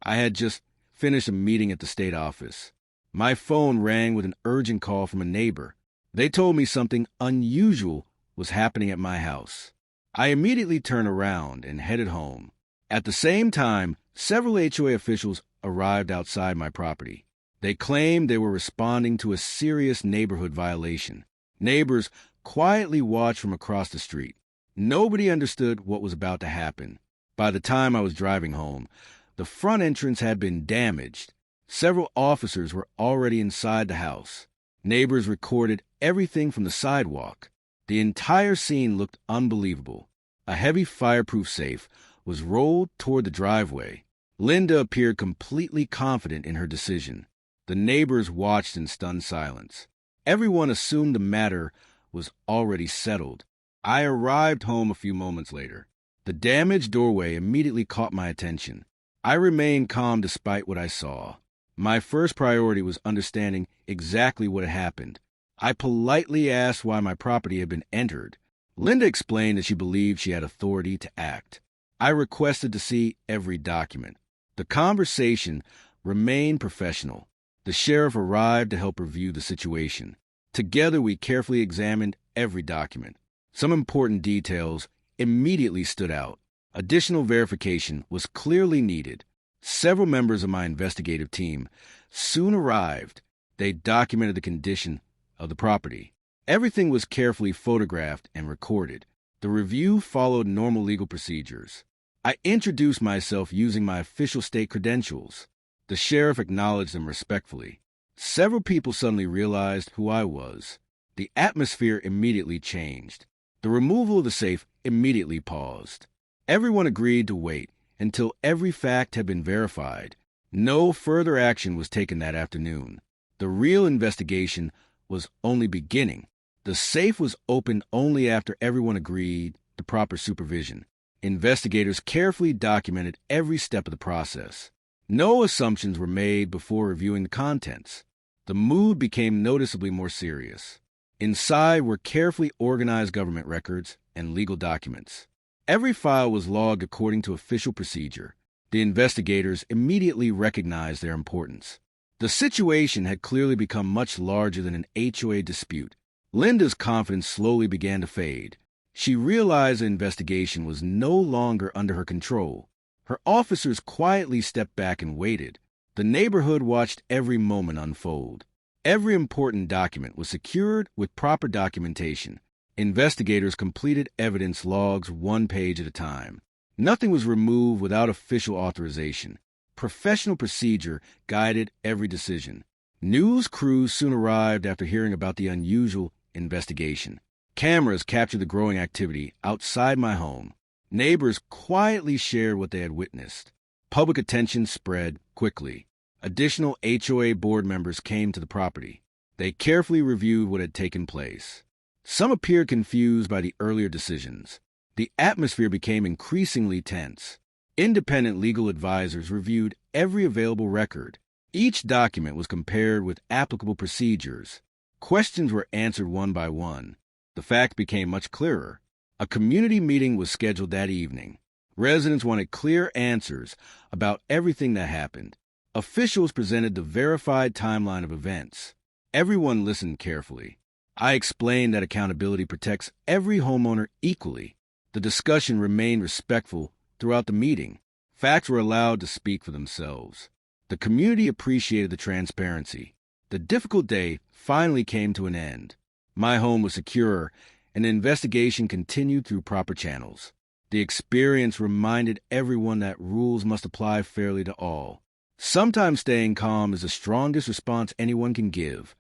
I had just finished a meeting at the state office. My phone rang with an urgent call from a neighbor. They told me something unusual was happening at my house. I immediately turned around and headed home. At the same time, several HOA officials arrived outside my property. They claimed they were responding to a serious neighborhood violation. Neighbors quietly watched from across the street. Nobody understood what was about to happen. By the time I was driving home, the front entrance had been damaged. Several officers were already inside the house. Neighbors recorded everything from the sidewalk. The entire scene looked unbelievable. A heavy fireproof safe was rolled toward the driveway. Linda appeared completely confident in her decision. The neighbors watched in stunned silence. Everyone assumed the matter was already settled. I arrived home a few moments later. The damaged doorway immediately caught my attention. I remained calm despite what I saw. My first priority was understanding exactly what had happened. I politely asked why my property had been entered. Linda explained that she believed she had authority to act. I requested to see every document. The conversation remained professional. The sheriff arrived to help review the situation. Together, we carefully examined every document. Some important details immediately stood out. Additional verification was clearly needed. Several members of my investigative team soon arrived. They documented the condition of the property. Everything was carefully photographed and recorded. The review followed normal legal procedures. I introduced myself using my official state credentials. The sheriff acknowledged them respectfully. Several people suddenly realized who I was. The atmosphere immediately changed. The removal of the safe immediately paused. Everyone agreed to wait until every fact had been verified. No further action was taken that afternoon. The real investigation was only beginning. The safe was opened only after everyone agreed to proper supervision. Investigators carefully documented every step of the process. No assumptions were made before reviewing the contents. The mood became noticeably more serious. Inside were carefully organized government records and legal documents. Every file was logged according to official procedure. The investigators immediately recognized their importance. The situation had clearly become much larger than an HOA dispute. Linda's confidence slowly began to fade. She realized the investigation was no longer under her control. Her officers quietly stepped back and waited. The neighborhood watched every moment unfold. Every important document was secured with proper documentation. Investigators completed evidence logs one page at a time. Nothing was removed without official authorization. Professional procedure guided every decision. News crews soon arrived after hearing about the unusual investigation. Cameras captured the growing activity outside my home. Neighbors quietly shared what they had witnessed. Public attention spread quickly. Additional HOA board members came to the property. They carefully reviewed what had taken place. Some appeared confused by the earlier decisions. The atmosphere became increasingly tense. Independent legal advisors reviewed every available record. Each document was compared with applicable procedures. Questions were answered one by one. The fact became much clearer. A community meeting was scheduled that evening. Residents wanted clear answers about everything that happened. Officials presented the verified timeline of events. Everyone listened carefully. I explained that accountability protects every homeowner equally. The discussion remained respectful throughout the meeting. Facts were allowed to speak for themselves. The community appreciated the transparency. The difficult day finally came to an end. My home was secure, and the investigation continued through proper channels. The experience reminded everyone that rules must apply fairly to all. Sometimes staying calm is the strongest response anyone can give.